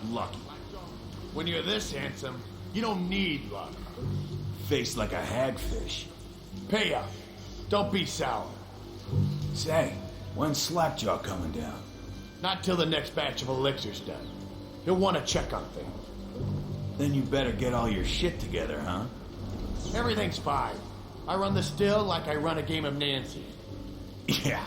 Lucky. When you're this handsome, you don't need luck. Face like a hagfish. Pay up. Don't be sour. Say, when's Slackjaw coming down? Not till the next batch of elixirs done. He'll want to check on things. Then you better get all your shit together, huh? Everything's fine. I run the still like I run a game of Nancy. Yeah.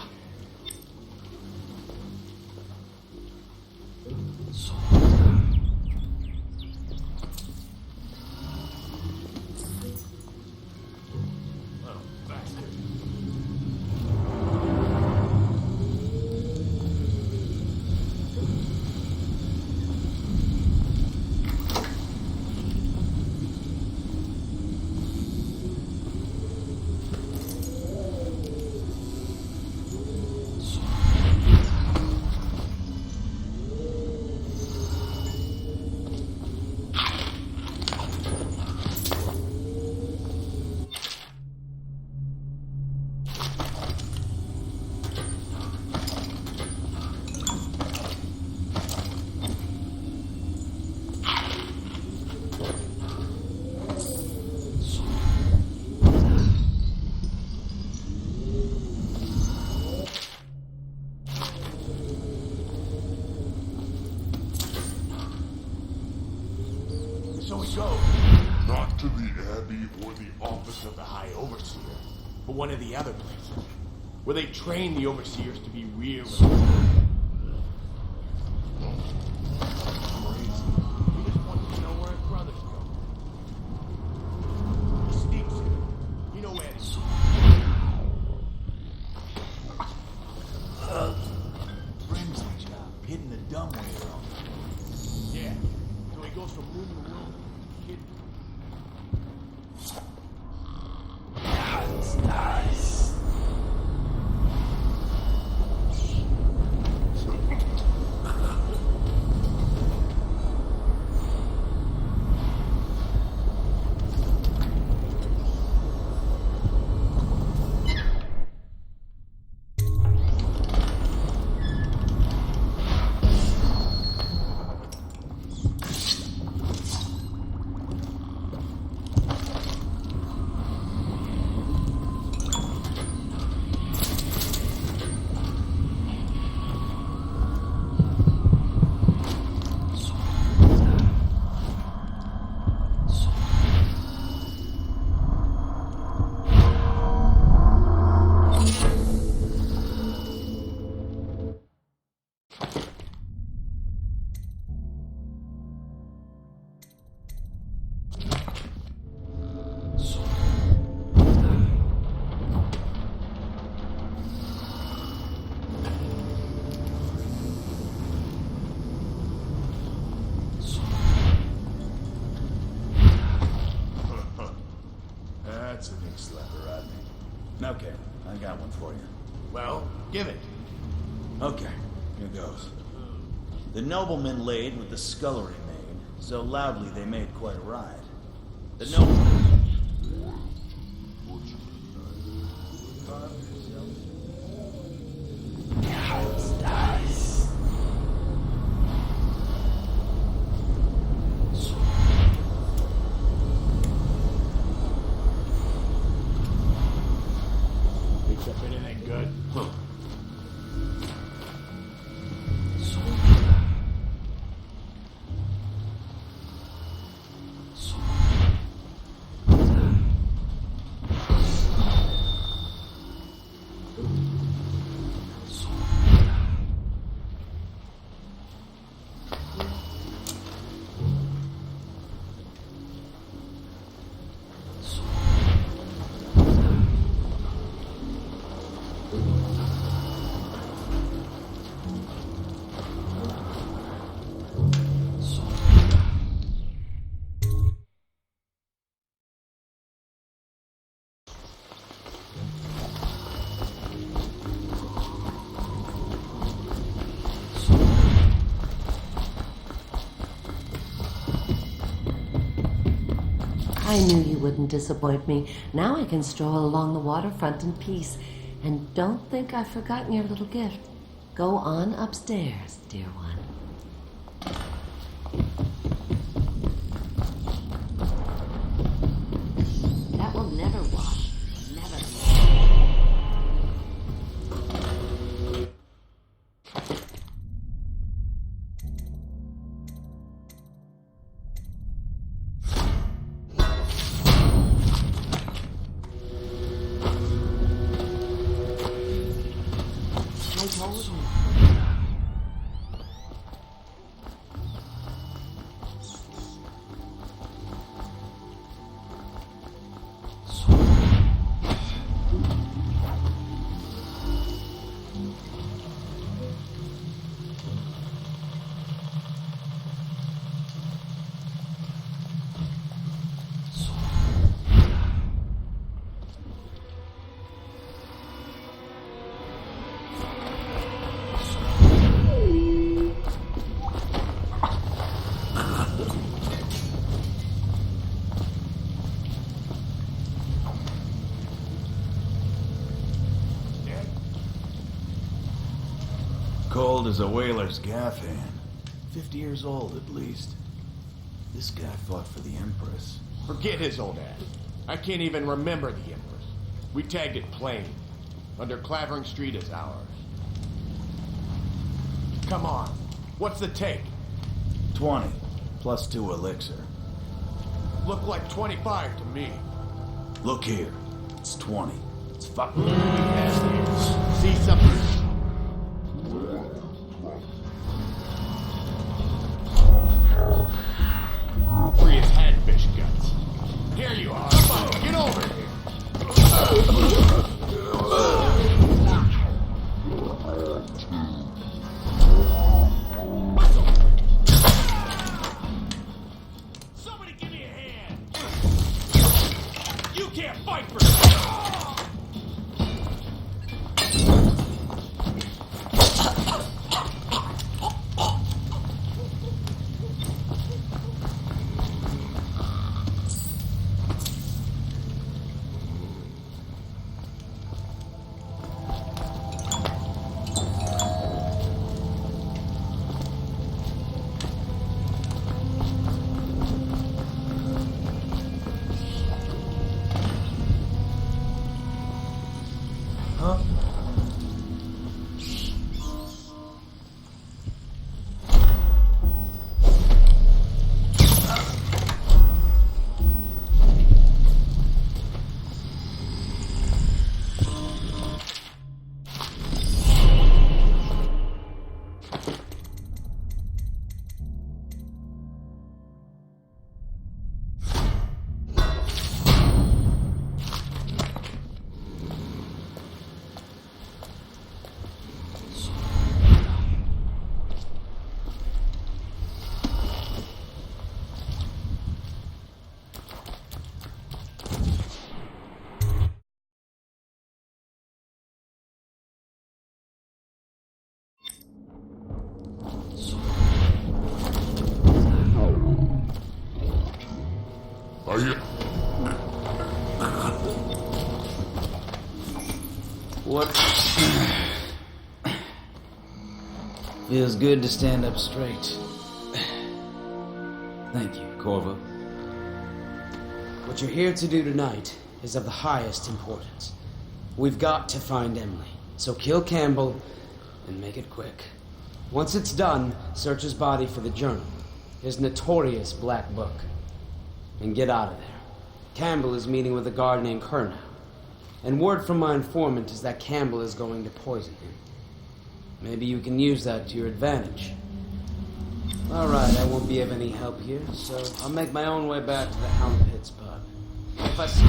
So we go. Not to the Abbey or the office Of the High Overseer, but one of the other places, where they train the Overseers to be real. Crazy. He just wants to know where his brothers go. He sneaks in. You know where it is. Frenzy job, hitting the dumb way around. Yeah. So he goes from room to room. Kid. That's nice. slapper, Rodney. Okay, I got one for you. Well, give it. Okay, here goes. The nobleman laid with the scullery maid, so loudly they made quite a ride. The nobleman... Picks up anything good? I knew you wouldn't disappoint me. Now I can stroll along the waterfront in peace. And don't think I've forgotten your little gift. Go on upstairs, dear one. That will never wash. Never. I told you. Cold as a whaler's gaff hand. 50 years old, at least. This guy fought for the Empress. Forget his old ass. I can't even remember the Empress. We tagged it plain. Under Clavering Street is ours. Come on. What's the take? 20, plus 2 elixir. Look like 25 to me. Look here. It's 20. It's fucking... See something? Free his head, fish guts. Here you are. Come on, get over here. Somebody give me a hand. You can't fight for me. Are you... What? Feels good to stand up straight. Thank you, Corvo. What you're here to do tonight is of the highest importance. We've got to find Emily. So kill Campbell and make it quick. Once it's done, search his body for the journal, his notorious black book, and get out of there. Campbell is meeting with a guard named Kernow, and word from my informant is that Campbell is going to poison him. Maybe you can use that to your advantage. All right, I won't be of any help here, so I'll make my own way back to the Hound Pits pub. If I see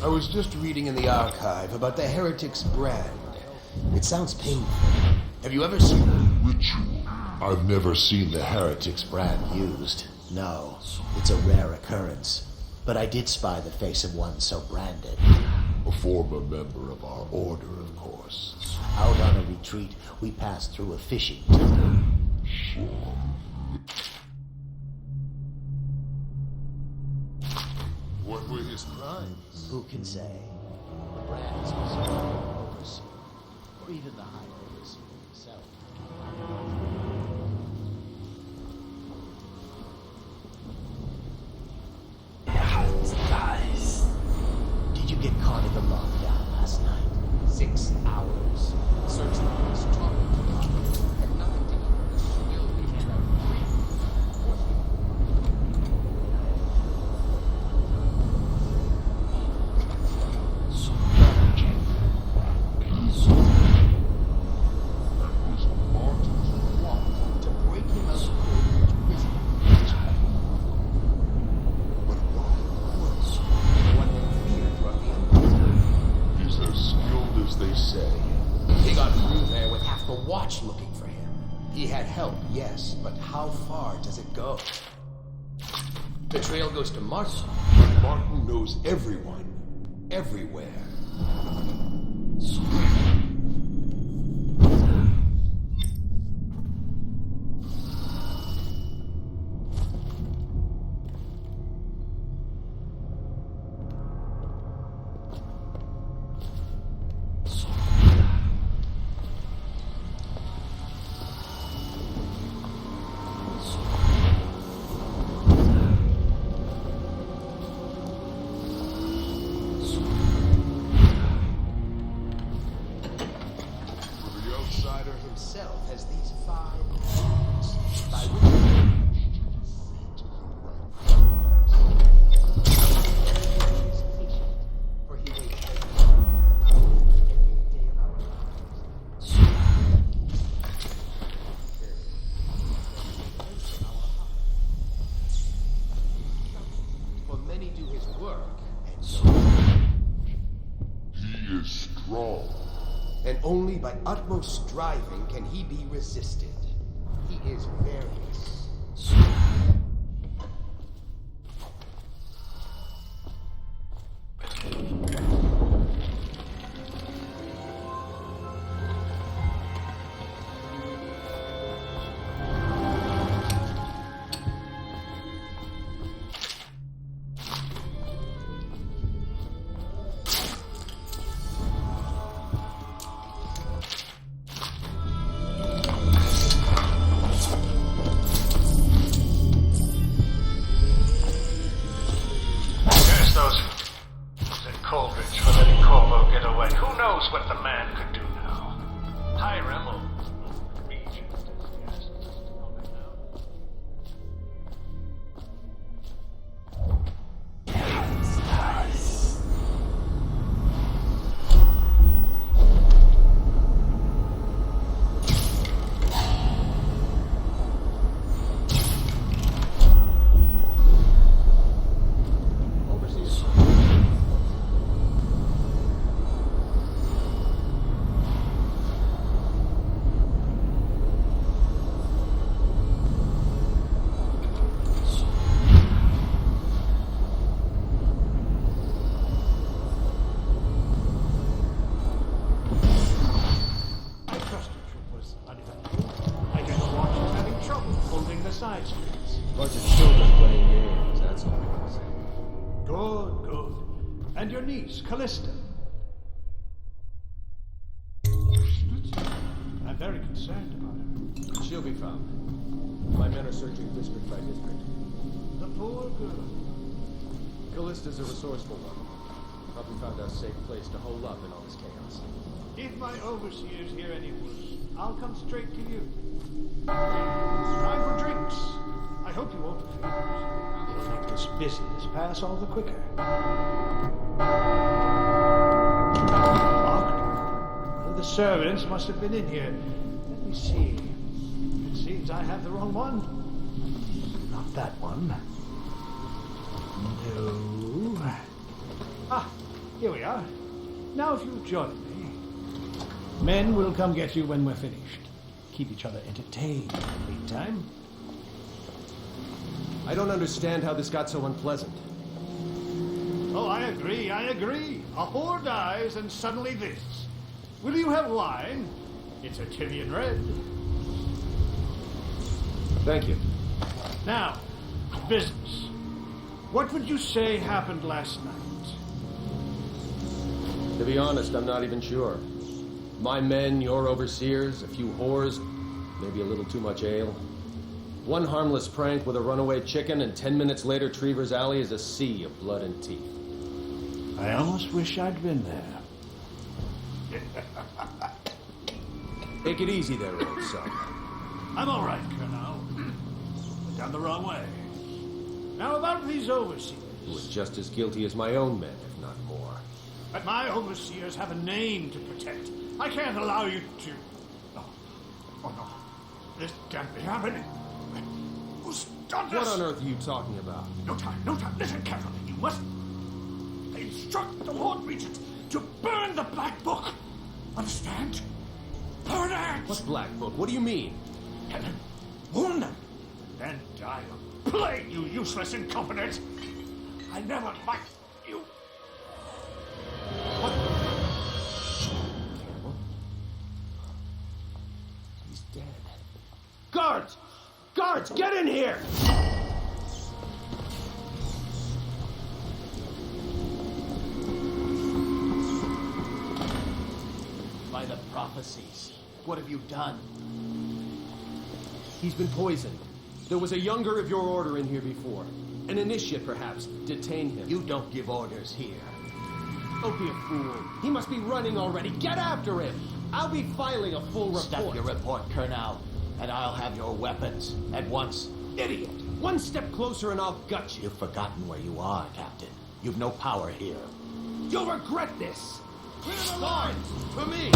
I was just reading in the archive about the Heretic's brand. It sounds painful. Have you ever seen it? ritual? I've never seen the Heretic's brand used. No, it's a rare occurrence. But I did spy the face of one so branded. A former member of our order, of course. Out on a retreat, we passed through a fishing town. What were his crimes? Who can say? The brands was an overseer, or even the high overseer himself. Did you get caught in the lockdown last night? 6 hours. Search the place, talking to doctors. Had nothing to eat. Still could have traveled Was Martin's plot. to break him out of Coldridge prison. But why? One that feared throughout the Empire. He's as skilled as they say. He got through there with half the watch looking for him. He had help, yes, but how far does it go? The trail goes to Martin. But Martin knows everyone. Everywhere. The outsider himself has these 5 rules by which for he waits every day of our lives. For many do his work, and so He is strong. and only by utmost striving can he be resisted. He is various. side streets. Bunch of children playing games, that's all it is. Good, good. And your niece, Callista? I'm very concerned about her. She'll be found. My men are searching district by district. The poor girl. Callista's a resourceful one. Thought we found a safe place to hole up in all this chaos. If my overseers hear any worse, I'll come straight to you. Time for drinks. I hope you won't refuse. It'll make this business pass all the quicker. Locked? One of the servants must have been in here. Let me see. It seems I have the wrong one. Not that one. No. Ah, here we are. Now if you'll join me. Men will come get you when we're finished. Keep each other entertained in the meantime. I don't understand how this got so unpleasant. Oh, I agree. A whore dies and suddenly this. Will you have wine? It's a Tyrian red. Thank you. Now, business. What would you say happened last night? To be honest, I'm not even sure. My men, your overseers, a few whores, maybe a little too much ale. One harmless prank with a runaway chicken, and 10 minutes later, Trevor's Alley is a sea of blood and teeth. I almost wish I'd been there. Take it easy there, old son. I'm all right, Colonel. Went down the wrong way. Now about these overseers. Who is just as guilty as my own men, if not more. But my overseers have a name to protect. I can't allow you to... Oh, oh no. This can't be happening. Who's done this? What on earth are you talking about? No time. Listen carefully. You must instruct the Lord Regent to burn the Black Book. Understand? Burn it! What Black Book? What do you mean? And then wound them. Then die of plague, you useless incompetent. I never liked you. What? Campbell? He's dead. Guards! Guards, get in here! By the prophecies, what have you done? He's been poisoned. There was a younger of your order in here before. An initiate, perhaps. Detain him. You don't give orders here. Don't be a fool. He must be running already. Get after him! I'll be filing a full report. Stop your report, Colonel, and I'll have your weapons at once. Idiot! One step closer and I'll gut you. You've forgotten where you are, Captain. You've no power here. You'll regret this! Clear the lines! For me!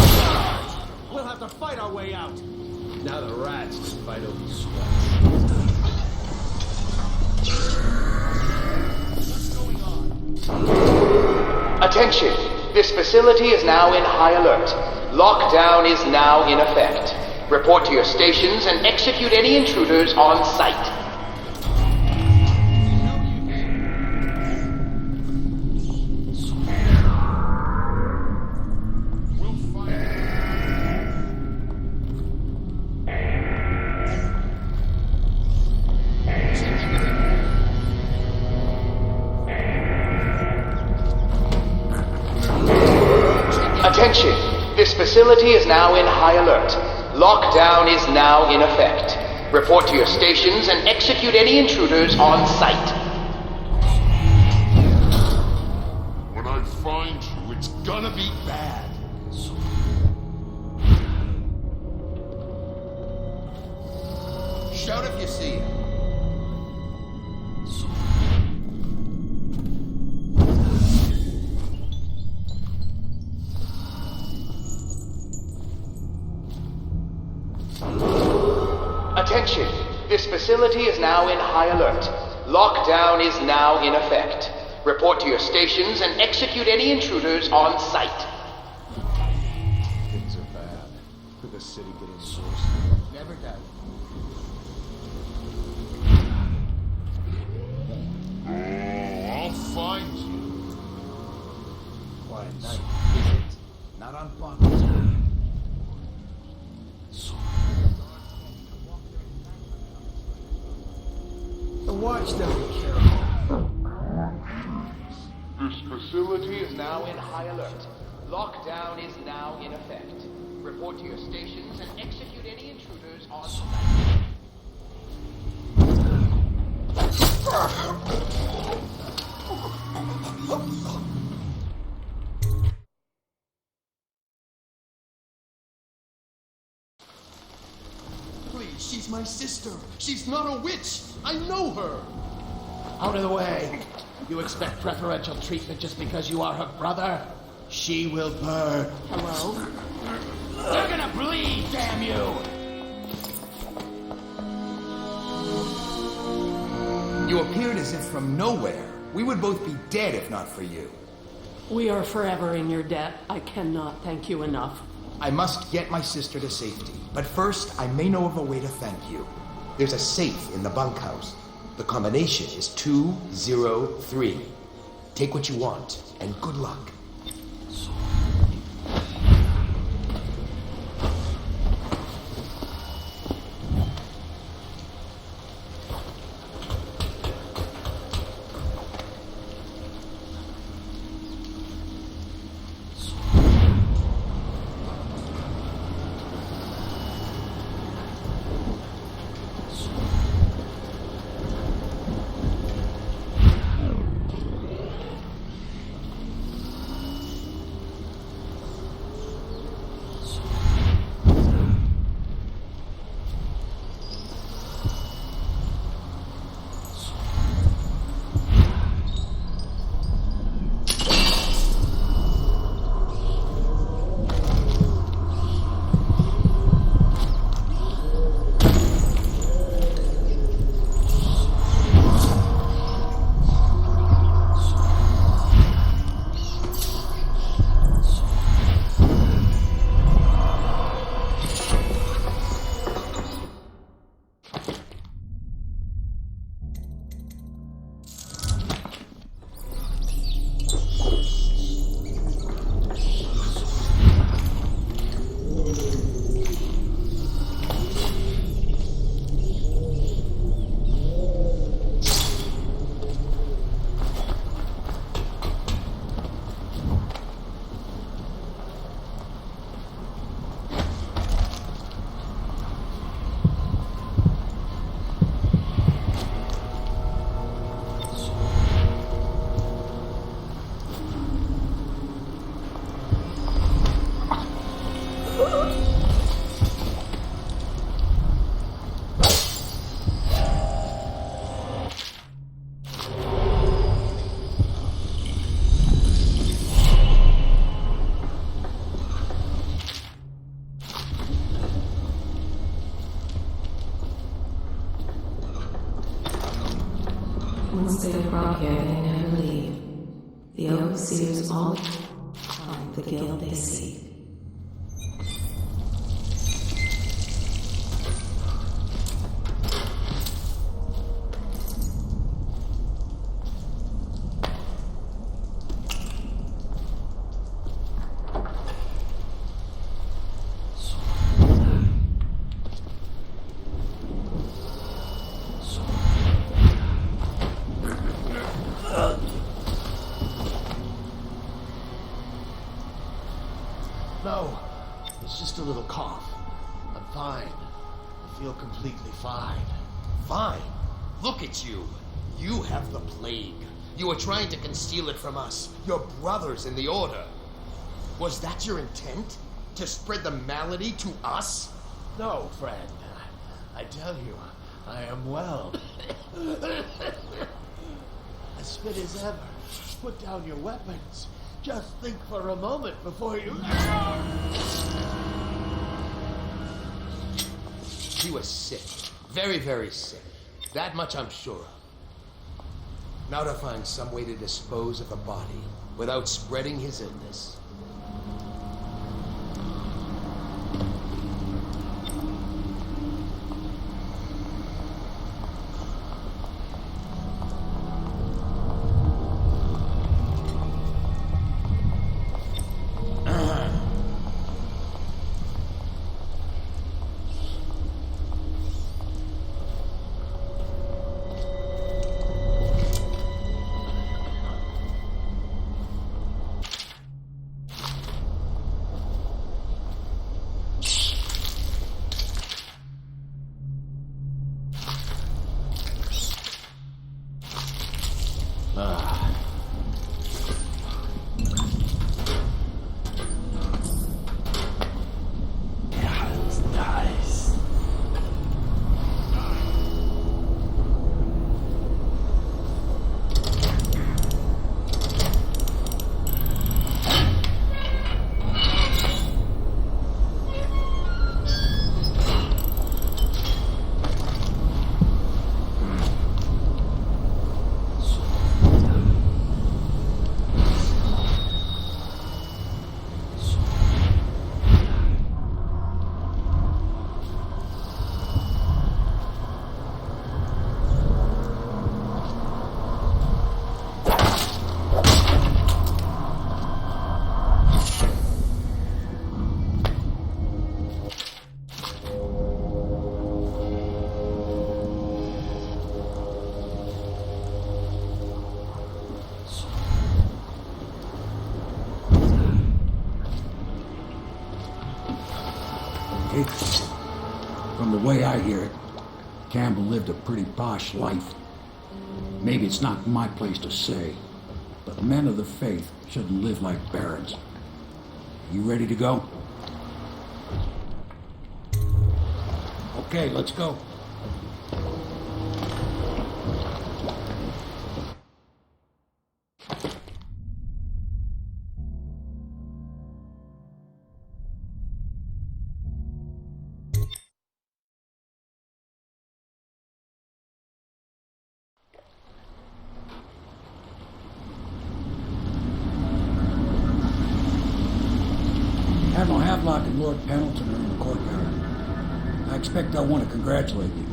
We'll have to fight our way out. Now the rats can fight over squash. What's going on? Attention! This facility is now in high alert. Lockdown is now in effect. Report to your stations and execute any intruders on site. Attention! This facility is now in high alert. Lockdown is now in effect. Report to your stations and execute any intruders on site. When I find you, it's gonna be bad. Shout if you see him. Attention! This facility is now in high alert. Lockdown is now in effect. Report to your stations and execute any intruders on site. Things are bad. Could the city get insourced? Never doubt. Oh, I'll find you. Quiet night, is it? Not on Bonnie's. watch them be careful. This facility Is now in high alert. Lockdown is now in effect. Report to your stations and execute any intruders on site. Please, she's my sister. She's not a witch. I know her. Out of the way. You expect preferential treatment just because you are her brother? She will burn. Hello? You're gonna bleed, damn you! You appeared as if from nowhere. We would both be dead if not for you. We are forever in your debt. I cannot thank you enough. I must get my sister to safety. But first, I may know of a way to thank you. There's a safe in the bunkhouse. The combination is 203. Take what you want, and good luck. Once they arrive here, they never leave. The overseers all find the guild they seek. No, it's just a little cough. I'm fine. I feel completely fine. Fine. Look at you. You have the plague. You were trying to conceal it from us, your brothers in the Order. Was that your intent? To spread the malady to us? No, friend. I tell you, I am well. As fit as ever. Put down your weapons. Just think for a moment before you... He was sick. Very, very sick. That much I'm sure of. Now to find some way to dispose of the body without spreading his illness. way I hear it, Campbell lived a pretty posh life. Maybe it's not my place to say, but men of the faith shouldn't live like barons. You ready to go? Okay, let's go. Admiral Havelock and Lord Pendleton are in the courtyard. I expect they'll want to congratulate you.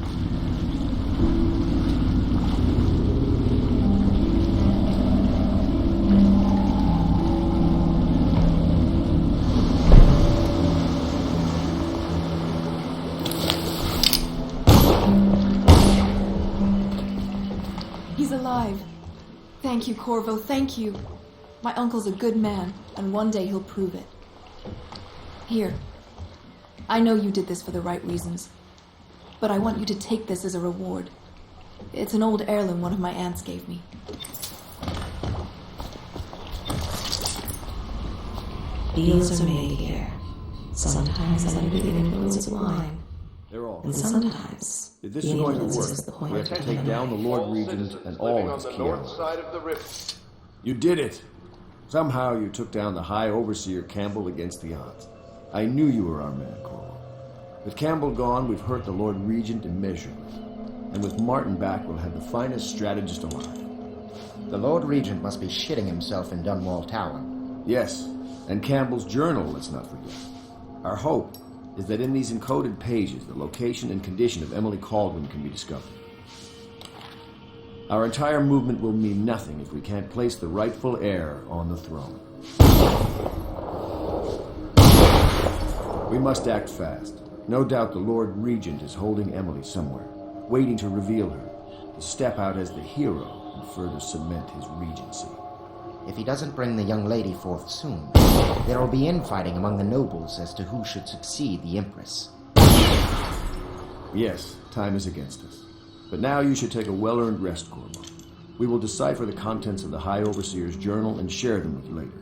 He's alive. Thank you, Corvo, thank you. My uncle's a good man, and one day he'll prove it. Here. I know you did this for the right reasons, but I want you to take this as a reward. It's an old heirloom one of my aunts gave me. Deals are made here. Sometimes under the influence of wine. They're all. And sometimes If this the is going to influence work, is the point we have to of take down the Lord Regent and all of his key allies. You did it! Somehow you took down the High Overseer Campbell against the odds. I knew you were our man, Corvo. With Campbell gone, we've hurt the Lord Regent immeasurably. And with Martin back, we'll have the finest strategist alive. The Lord Regent must be shitting himself in Dunwall Tower. Yes, and Campbell's journal, let's not forget. Our hope is that in these encoded pages, the location and condition of Emily Caldwin can be discovered. Our entire movement will mean nothing if we can't place the rightful heir on the throne. We must act fast. No doubt the Lord Regent is holding Emily somewhere, waiting to reveal her, to step out as the hero and further cement his regency. If he doesn't bring the young lady forth soon, there will be infighting among the nobles as to who should succeed the Empress. Yes, time is against us. But now you should take a well-earned rest, Corvo. We will decipher the contents of the High Overseer's journal and share them with you later.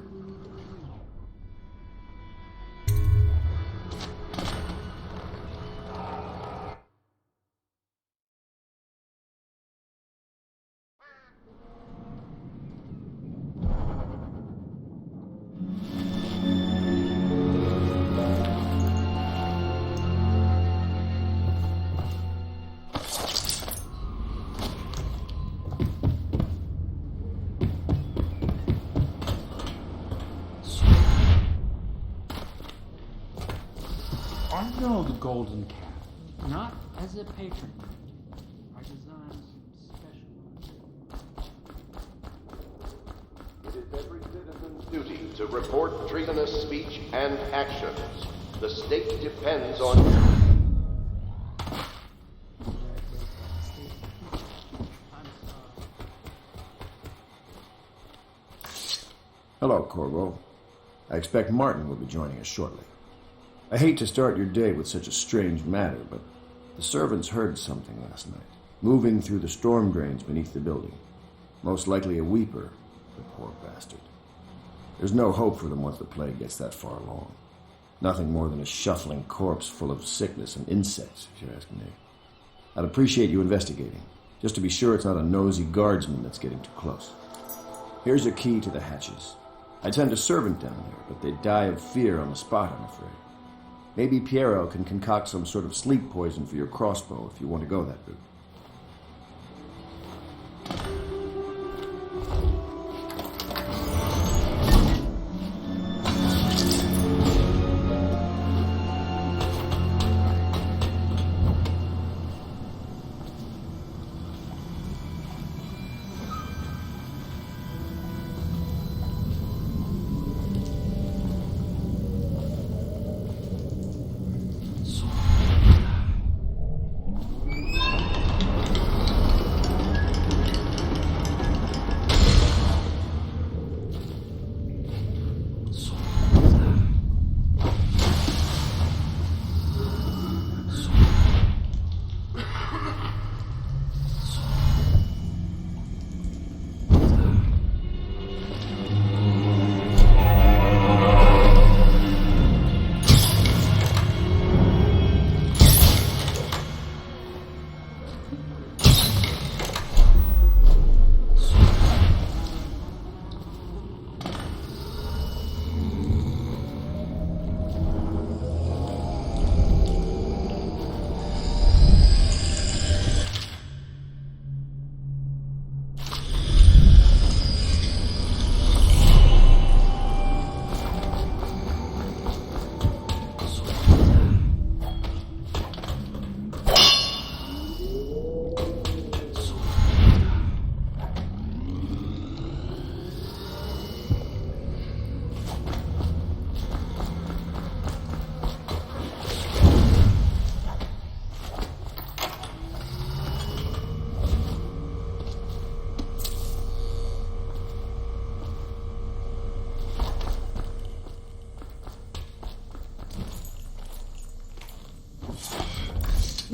I know the Golden Cat, not as a patron. Our designs special. It is every citizen's duty to report treasonous speech and actions. The state depends on you. Hello, Corvo. I expect Martin will be joining us shortly. I hate to start your day with such a strange matter, but the servants heard something last night, moving through the storm drains beneath the building. Most likely a weeper, the poor bastard. There's no hope for them once the plague gets that far along. Nothing more than a shuffling corpse full of sickness and insects, if you ask me. I'd appreciate you investigating, just to be sure it's not a nosy guardsman that's getting too close. Here's a key to the hatches. I'd send a servant down there, but they'd die of fear on the spot, I'm afraid. Maybe Piero can concoct some sort of sleep poison for your crossbow if you want to go that route.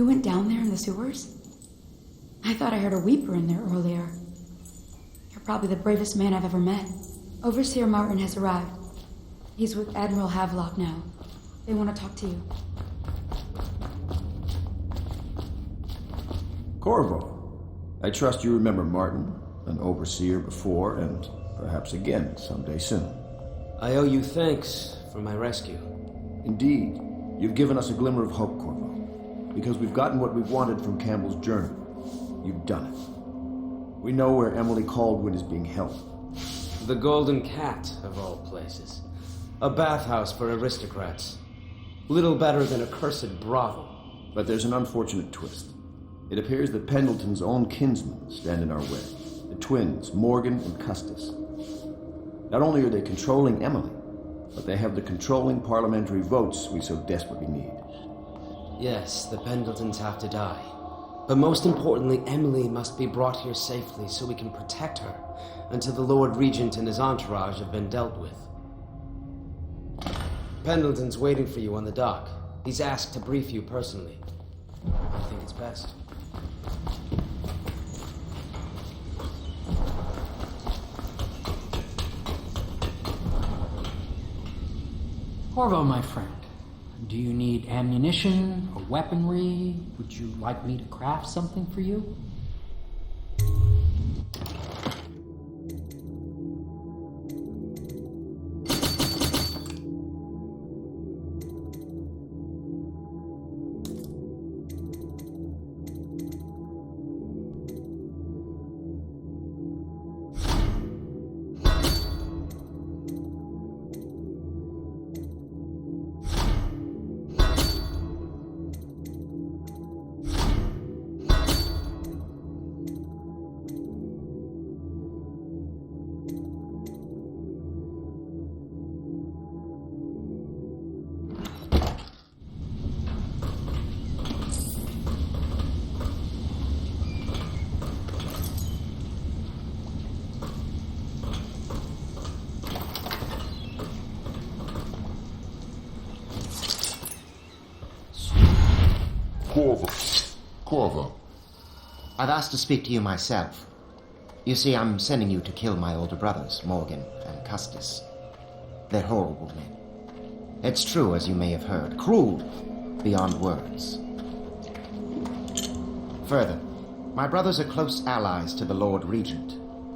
You went down there in the sewers? I thought I heard a weeper in there earlier. You're probably the bravest man I've ever met. Overseer Martin has arrived. He's with Admiral Havelock now. They want to talk to you. Corvo, I trust you remember Martin, an overseer before, and perhaps again someday soon. I owe you thanks for my rescue. Indeed, you've given us a glimmer of hope, Corvo. Because we've gotten what we've wanted from Campbell's journal. You've done it. We know where Emily Caldwin is being held. The Golden Cat, of all places. A bathhouse for aristocrats. Little better than a cursed brothel. But there's an unfortunate twist. It appears that Pendleton's own kinsmen stand in our way. The twins, Morgan and Custis. Not only are they controlling Emily, but they have the controlling parliamentary votes we so desperately need. Yes, the Pendletons have to die. But most importantly, Emily must be brought here safely so we can protect her until the Lord Regent and his entourage have been dealt with. Pendleton's waiting for you on the dock. He's asked to brief you personally. I think it's best. Corvo, my friend, do you need ammunition or weaponry? Would you like me to craft something for you? Corvo. I've asked to speak to you myself. You see, I'm sending you to kill my older brothers, Morgan and Custis. They're horrible men. It's true, as you may have heard. Cruel beyond words. Further, my brothers are close allies to the Lord Regent,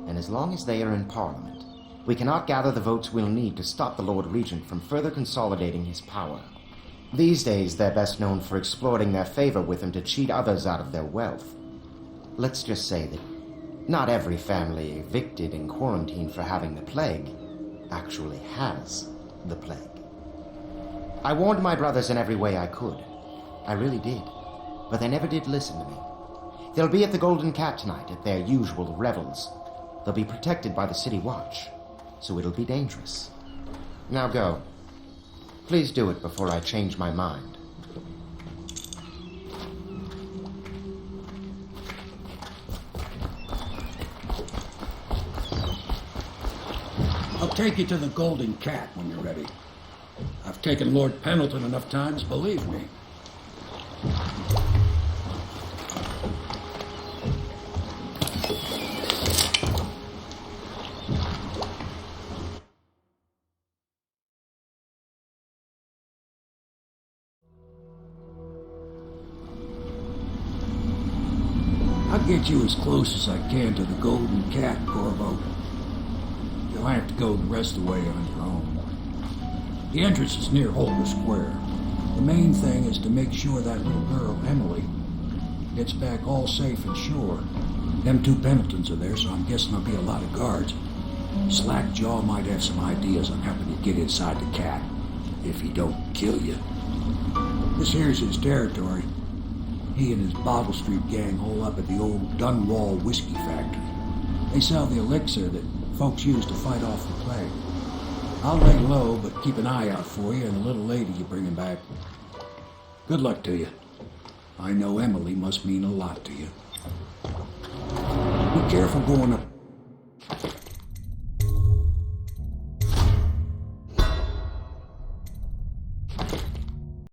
and as long as they are in Parliament, we cannot gather the votes we'll need to stop the Lord Regent from further consolidating his power. These days, they're best known for exploiting their favor with him to cheat others out of their wealth. Let's just say that not every family evicted and quarantined for having the plague actually has the plague. I warned my brothers in every way I could. I really did. But they never did listen to me. They'll be at the Golden Cat tonight at their usual revels. They'll be protected by the City Watch, so it'll be dangerous. Now go. Please do it before I change my mind. I'll take you to the Golden Cat when you're ready. I've taken Lord Pendleton enough times, believe me. I'll get you as close as I can to the Golden Cat, Corvo. You'll have to go the rest of the way on your own. The entrance is near Holder Square. The main thing is to make sure that little girl, Emily, gets back all safe and sure. Them two Pendletons are there, so I'm guessing there'll be a lot of guards. Slackjaw might have some ideas on helping you get inside the cat, if he don't kill you. This here's his territory. He and his Bottle Street gang hole up at the old Dunwall whiskey factory. They sell the elixir that folks use to fight off the plague. I'll lay low, but keep an eye out for you and the little lady you're bringing back. Good luck to you. I know Emily must mean a lot to you. Be careful going up